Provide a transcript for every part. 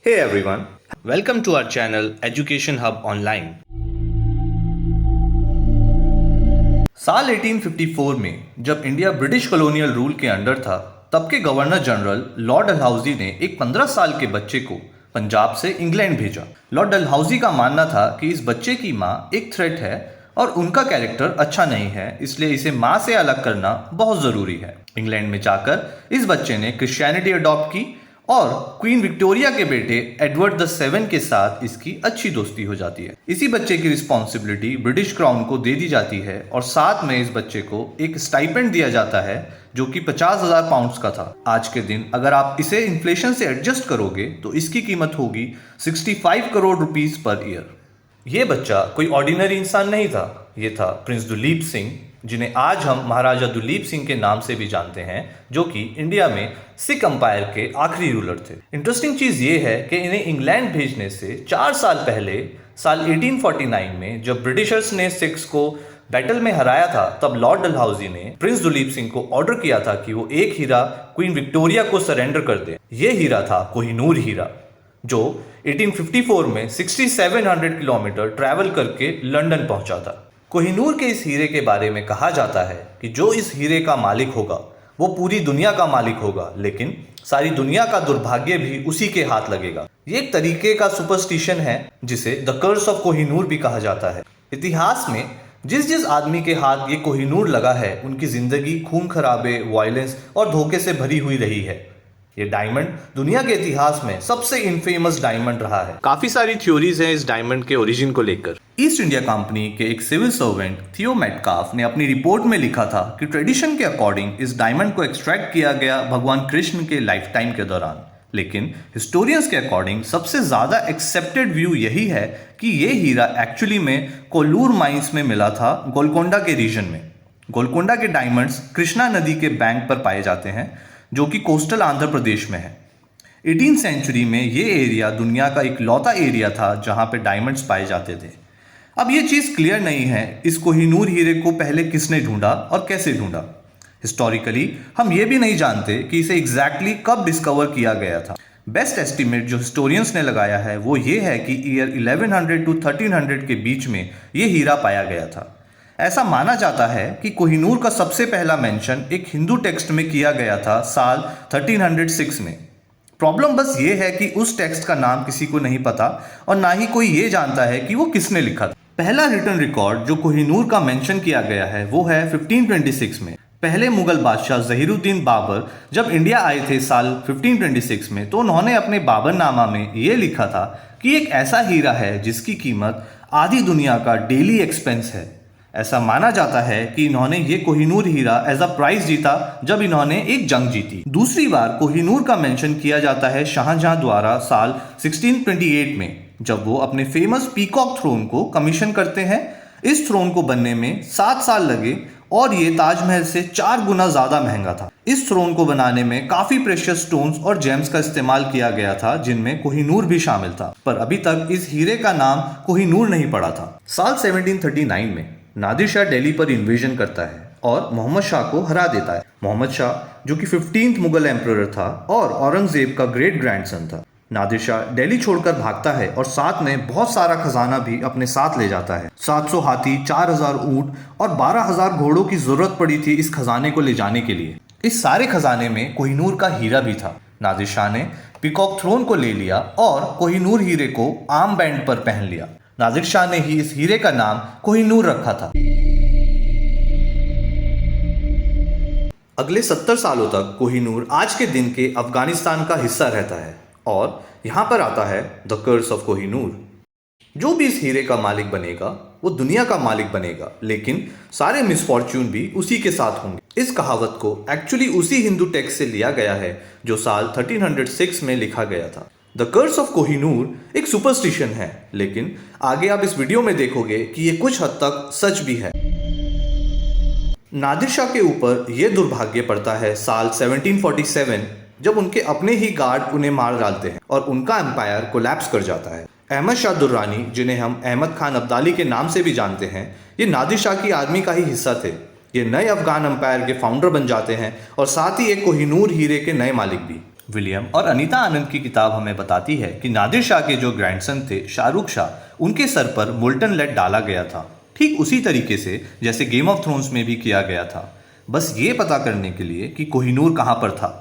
Hey everyone, welcome to our channel Education Hub Online. साल 1854 में जब इंडिया ब्रिटिश कॉलोनियल रूल के under था, तब के गवर्नर जनरल लॉर्ड डलहौजी ने एक 15 साल के बच्चे को पंजाब से इंग्लैंड भेजा। लॉर्ड डलहौजी का मानना था कि इस बच्चे की माँ एक थ्रेट है और उनका कैरेक्टर अच्छा नहीं है, इसलिए इसे माँ से अलग करना बहुत ज़रूरी है। इंग्लैंड में जाकर इस बच्चे ने क्रिश्चियनिटी अडॉप्ट की और क्वीन विक्टोरिया के बेटे एडवर्ड द सेवन के साथ इसकी अच्छी दोस्ती हो जाती है। इसी बच्चे की रिस्पॉन्सिबिलिटी ब्रिटिश क्राउन को दे दी जाती है और साथ में इस बच्चे को एक स्टाइपेंड दिया जाता है जो कि 50,000 पाउंड्स का था। आज के दिन अगर आप इसे इन्फ्लेशन से एडजस्ट करोगे तो इसकी कीमत होगी 65 करोड़ रुपीस पर ईयर। ये बच्चा कोई ऑर्डिनरी इंसान नहीं था, ये था प्रिंस दुलीप सिंह, जिन्हें आज हम महाराजा दुलीप सिंह के नाम से भी जानते हैं, जो कि इंडिया में सिख अंपायर के आखिरी रूलर थे। इंटरेस्टिंग चीज़ ये है कि इन्हें इंग्लैंड भेजने से 4 साल पहले साल 1849 में जब ब्रिटिशर्स ने सिख्स को बैटल में हराया था, तब लॉर्ड डलहौजी ने प्रिंस दुलीप सिंह को ऑर्डर किया था कि वो एक हीरा क्वीन विक्टोरिया को सरेंडर कर दे। ये हीरा था कोहिनूर हीरा, जो 1854 में 6700 किलोमीटर ट्रैवल करके लंदन पहुंचा था। कोहिनूर के इस हीरे के बारे में कहा जाता है कि जो इस हीरे का मालिक होगा वो पूरी दुनिया का मालिक होगा, लेकिन सारी दुनिया का दुर्भाग्य भी उसी के हाथ लगेगा। ये एक तरीके का सुपरस्टिशन है जिसे द कर्स ऑफ कोहिनूर भी कहा जाता है। इतिहास में जिस जिस आदमी के हाथ ये कोहिनूर लगा है, उनकी जिंदगी खून खराबे, वायलेंस और धोखे से भरी हुई रही है। ये डायमंड दुनिया के इतिहास में सबसे इनफेमस डायमंड रहा है। काफी सारी थ्योरीज हैं इस डायमंड के ओरिजिन को लेकर। ईस्ट इंडिया कंपनी के एक सिविल सर्वेंट थियो मेटकाफ ने अपनी रिपोर्ट में लिखा था कि ट्रेडिशन के अकॉर्डिंग इस डायमंड को एक्सट्रैक्ट किया गया भगवान कृष्ण के लाइफ टाइम के दौरान, लेकिन हिस्टोरियंस के अकॉर्डिंग सबसे ज्यादा एक्सेप्टेड व्यू यही है कि ये हीरा एक्चुअली में कोल्लूर माइंस में मिला था, गोलकोंडा के रीजन में। गोलकोंडा के डायमंड्स कृष्णा नदी के बैंक पर पाए जाते हैं, जो कि कोस्टल आंध्र प्रदेश में है। 18वीं सेंचुरी में ये एरिया दुनिया का इकलौता एरिया था जहां पे डायमंड्स पाए जाते थे। अब ये चीज़ क्लियर नहीं है इस कोहिनूर हीरे को पहले किसने ढूंढा और कैसे ढूंढा। हिस्टोरिकली हम ये भी नहीं जानते कि इसे एग्जैक्टली कब डिस्कवर किया गया था। बेस्ट एस्टिमेट जो हिस्टोरियंस ने लगाया है वो ये है कि ईयर 1100 to 1300 के बीच में ये हीरा पाया गया था। ऐसा माना जाता है कि कोहिनूर का सबसे पहला मेंशन एक हिंदू टेक्स्ट में किया गया था साल 1306 में। प्रॉब्लम बस ये है कि उस टेक्स्ट का नाम किसी को नहीं पता और ना ही कोई ये जानता है कि वो किसने लिखा था। पहला रिटन रिकॉर्ड जो कोहिनूर का मेंशन किया गया है वो है 1526 में। पहले मुगल बादशाह ज़हीरुद्दीन बाबर जब इंडिया आए थे साल 1526 में, तो उन्होंने अपने बाबरनामा में ये लिखा था कि एक ऐसा हीरा है जिसकी कीमत आधी दुनिया का डेली एक्सपेंस है। ऐसा माना जाता है कि इन्होंने ये कोहिनूर हीरा एज अ प्राइज जीता जब इन्होंने एक जंग जीती। दूसरी बार कोहिनूर का मेंशन किया जाता है शाहजहां द्वारा साल 1628 में, जब वो अपने फेमस पीकॉक थ्रोन को कमीशन करते हैं। इस थ्रोन को बनने में 7 साल लगे और ये ताजमहल से 4 गुना ज्यादा महंगा था। इस थ्रोन को बनाने में काफी प्रेशियस स्टोन्स और जेम्स का इस्तेमाल किया गया था, जिनमें कोहिनूर भी शामिल था, पर अभी तक इस हीरे का नाम कोहिनूर नहीं पड़ा था। साल 1739 में नादिर शाह दिल्ली पर इन्वेजन करता है और मोहम्मद शाह को हरा देता है। मोहम्मद शाह जो कि 15th मुगल एम्परर था और औरंगजेब का ग्रेट ग्रैंडसन था। नादिर शाह दिल्ली छोड़कर भागता है और साथ में बहुत सारा खजाना भी अपने साथ ले जाता है। 700 हाथी, 4000 ऊंट और 12,000 घोड़ों की जरूरत पड़ी थी इस खजाने को ले जाने के लिए। इस सारे खजाने में कोहिनूर का हीरा भी था। नादिर शाह ने पीकॉक थ्रोन को ले लिया और कोहिनूर हीरे को आर्म बैंड पर पहन लिया। नादिर शाह ने ही इस हीरे का नाम कोहिनूर रखा था। अगले 70 सालों तक कोहिनूर आज के दिन के अफगानिस्तान का हिस्सा रहता है और यहाँ पर आता है द कर्स ऑफ कोहिनूर। जो भी इस हीरे का मालिक बनेगा वो दुनिया का मालिक बनेगा, लेकिन सारे मिसफॉर्च्यून भी उसी के साथ होंगे। इस कहावत को एक्चुअली उसी हिंदू टेक्स्ट से लिया गया है जो साल 1306 में लिखा गया था। द कर्स ऑफ कोहिनूर एक सुपरस्टिशन है, लेकिन आगे आप इस वीडियो में देखोगे कि ये कुछ हद तक सच भी है। नादिर शाह के ऊपर यह दुर्भाग्य पड़ता है साल 1747, जब उनके अपने ही गार्ड उन्हें मार डालते हैं और उनका एम्पायर कोलैप्स कर जाता है। अहमद शाह दुर्रानी, जिन्हें हम अहमद खान अब्दाली के नाम से भी जानते हैं, ये नादिर शाह की आर्मी का ही हिस्सा थे। ये नए अफगान एम्पायर के फाउंडर बन जाते हैं और साथ ही एक कोहिनूर हीरे के नए मालिक भी। विलियम और अनीता आनंद की किताब हमें बताती है कि नादिर शाह के जो ग्रैंडसन थे शाहरुख शाह, उनके सर पर मोल्टन लेड डाला गया था, ठीक उसी तरीके से जैसे गेम ऑफ थ्रोन्स में भी किया गया था, बस ये पता करने के लिए कि कोहिनूर कहाँ पर था।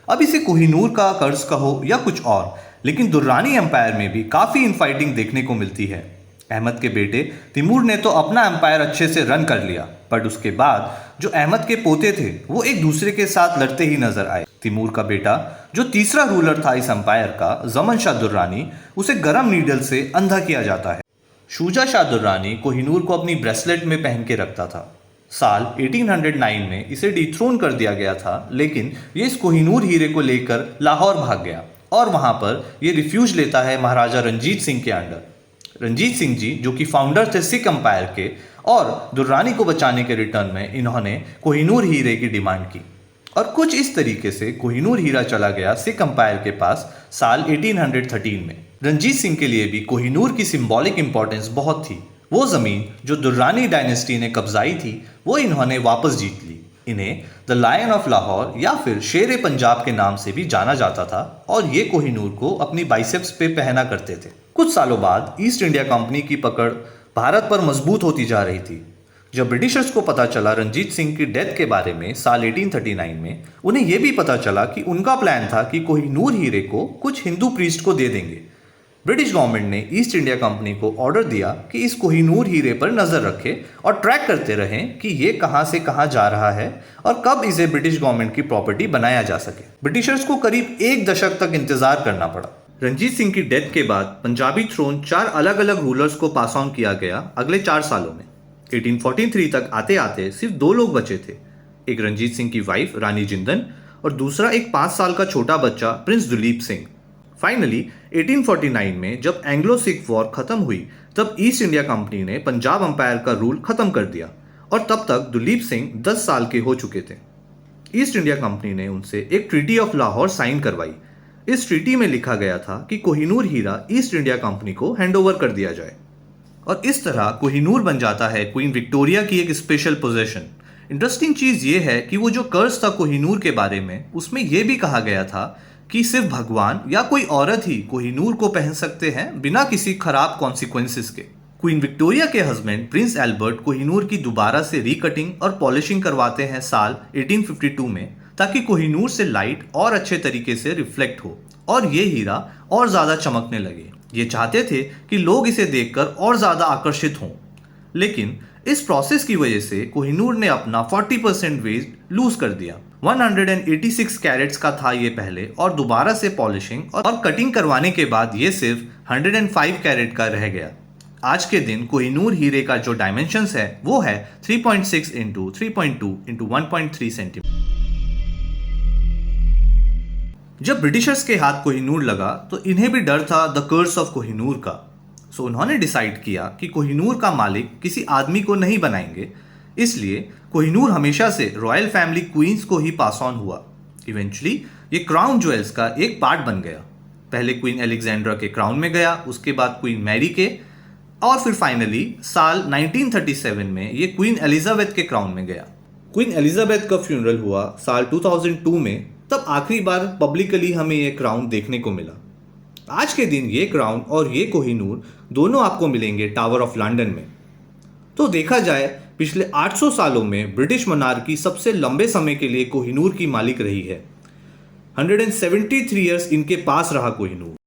अब इसे कोहिनूर का कर्ज कहो या कुछ और, लेकिन दुर्रानी एम्पायर में भी काफ़ी इनफाइटिंग देखने को मिलती है। अहमद के बेटे तिमूर ने तो अपना एम्पायर अच्छे से रन कर लिया, बट उसके बाद जो अहमद के पोते थे वो एक दूसरे के साथ लड़ते ही नजर आए। तिमूर का बेटा जो तीसरा रूलर था इस एम्पायर का, जमन शाह दुर्रानी, उसे गरम नीडल से अंधा किया जाता है। शुजा शाह दुर्रानी कोहिनूर को अपनी ब्रेसलेट में पहन के रखता था। साल 1809 में इसे डिथ्रोन कर दिया गया था, लेकिन ये इस कोहिनूर हीरे को लेकर लाहौर भाग गया और वहां पर ये रिफ्यूज लेता है महाराजा रंजीत सिंह के अंडर। रंजीत सिंह जी जो कि फाउंडर थे सिख एम्पायर के, और दुर्रानी को बचाने के रिटर्न में इन्होंने कोहिनूर हीरे की डिमांड की और कुछ इस तरीके से कोहिनूर हीरा चला गया सिख एम्पायर के पास साल 1813 में। रंजीत सिंह के लिए भी कोहिनूर की सिंबॉलिक इंपॉर्टेंस बहुत थी। वो जमीन जो दुर्रानी डायनेस्टी ने कब्जाई थी वो इन्होंने वापस जीत ली। इन्हें द लायन ऑफ लाहौर या फिर शेर ए पंजाब के नाम से भी जाना जाता था और ये कोहिनूर को अपनी बाइसेप्स पे पहना करते थे। कुछ सालों बाद ईस्ट इंडिया कंपनी की पकड़ भारत पर मजबूत होती जा रही थी। जब ब्रिटिशर्स को पता चला रंजीत सिंह की डेथ के बारे में साल 1839 में, उन्हें यह भी पता चला कि उनका प्लान था कि कोहिनूर हीरे को कुछ हिंदू प्रीस्ट को दे देंगे। ब्रिटिश गवर्नमेंट ने ईस्ट इंडिया कंपनी को ऑर्डर दिया कि इस कोहिनूर हीरे पर नजर रखे और ट्रैक करते रहें कि ये कहां से कहां जा रहा है और कब इसे ब्रिटिश गवर्नमेंट की प्रॉपर्टी बनाया जा सके। ब्रिटिशर्स को करीब एक दशक तक इंतजार करना पड़ा। रंजीत सिंह की डेथ के बाद पंजाबी थ्रोन 4 अलग अलग रूलर्स को पास ऑन किया गया अगले 4 सालों में। 1843 तक आते आते सिर्फ 2 लोग बचे थे, एक रंजीत सिंह की वाइफ रानी जिंदन और दूसरा एक 5 साल का छोटा बच्चा प्रिंस दुलीप सिंह। फाइनली 1849 में जब एंग्लो सिख वॉर खत्म हुई तब ईस्ट इंडिया कंपनी ने पंजाब एम्पायर का रूल खत्म कर दिया और तब तक दुलीप सिंह 10 साल के हो चुके थे। ईस्ट इंडिया कंपनी ने उनसे एक ट्रीटी ऑफ लाहौर साइन करवाई। इस ट्रीटी में लिखा गया था कि कोहिनूर हीरा ईस्ट इंडिया कंपनी को हैंडओवर कर दिया जाए और इस तरह कोहिनूर बन जाता है क्वीन विक्टोरिया की एक स्पेशल पोजेशन। इंटरेस्टिंग चीज ये है कि वो जो कर्ज था कोहिनूर के बारे में, उसमें यह भी कहा गया था कि सिर्फ भगवान या कोई औरत ही कोहिनूर को पहन सकते हैं बिना किसी खराब कॉन्सिक्वेंसेस के। क्वीन विक्टोरिया के हस्बैंड प्रिंस एल्बर्ट कोहिनूर की दोबारा से रिकटिंग और पॉलिशिंग करवाते हैं साल 1852 में, ताकि कोहिनूर से लाइट और अच्छे तरीके से रिफ्लेक्ट हो और ये हीरा और ज्यादा चमकने लगे। ये चाहते थे कि लोग इसे देखकर और ज्यादा आकर्षित हों, लेकिन इस प्रोसेस की वजह से कोहिनूर ने अपना 40% वेट लूज कर दिया। 186 कैरेट्स का था ये पहले और दोबारा से पॉलिशिंग और कटिंग करवाने के बाद ये सिर्फ 105 कैरेट का रह गया। आज के दिन कोहिनूर हीरे का जो डायमेंशंस है वो है 3.6 इंटू 3.2 इंटू 1.3 सेंटीमीटर। जब ब्रिटिशर्स के हाथ कोहिनूर लगा तो इन्हें भी डर था द कर्स ऑफ कोहिनूर का। सो उन्होंने डिसाइड किया कि कोहिनूर का मालिक किसी आदमी को नहीं बनाएंगे, इसलिए कोहिनूर हमेशा से रॉयल फैमिली क्वींस को ही पास ऑन हुआ। इवेंचुअली ये क्राउन ज्वेल्स का एक पार्ट बन गया। पहले क्वीन एलेक्जेंड्रा के क्राउन में गया, उसके बाद क्वीन मैरी के, और फिर फाइनली साल 1937 में ये क्वीन एलिजाबेथ के क्राउन में गया। क्वीन एलिजाबेथ का फ्यूनरल हुआ साल 2002 में, तब आखिरी बार पब्लिकली हमें ये क्राउन देखने को मिला। आज के दिन ये क्राउन और ये कोहिनूर दोनों आपको मिलेंगे टावर ऑफ लंदन में। तो देखा जाए पिछले 800 सालों में ब्रिटिश मोनार्की सबसे लंबे समय के लिए कोहिनूर की मालिक रही है। 173 ईयर्स इनके पास रहा कोहिनूर।